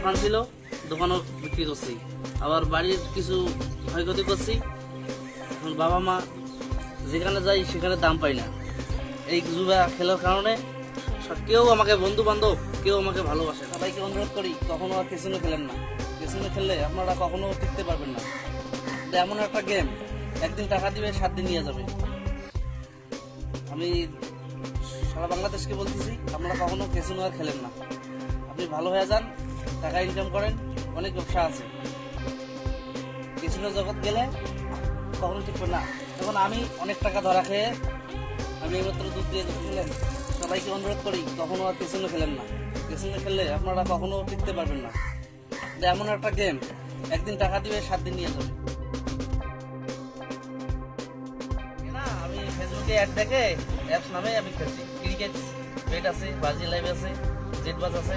দোকান ছিল, দোকানও বিক্রি করছি, আবার বাড়ির কিছু ক্ষয়ক্ষতি করছি। এখন বাবা মা যেখানে যাই সেখানে দাম পাই না। এই জুয়া খেলার কারণে কেউ আমাকে, বন্ধু বান্ধব কেউ আমাকে ভালোবাসে। সবাইকে অনুরোধ করি কখনো আর ক্যাসিনো খেলেন না। ক্যাসিনো খেললে আপনারা কখনো টিকতে পারবেন না। এমন একটা গেম, একদিন টাকা দিবে 7 দিন নিয়ে যাবে। আমি সারা বাংলাদেশকে বলতেছি, আপনারা কখনো ক্যাসিনো আর খেলেন না। আপনি ভালো হয়ে যান, টাকা ইনকাম করেন, অনেক ব্যবসা আছে। ক্যাসিনো জগৎ গেলে কখনো টিকবে না। এখন আমি অনেক টাকা ধরা খেয়ে আমি এইমাত্র দুধ দিয়ে খেলেন। সবাইকে অনুরোধ করি কখনো আর ক্যাসিনো খেলেন না। ক্যাসিনো খেললে আপনারা কখনো টিকতে পারবেন না। এমন একটা গেম, একদিন টাকা দিবে 7 দিন নিয়ে যাবে। না, আমি ফেসবুকে অ্যাড দেখে অ্যাপস নামে আমি খেলছি। ক্রিকেট বেট আছে, বাজি লাইভ আছে, জেট বাজ আছে।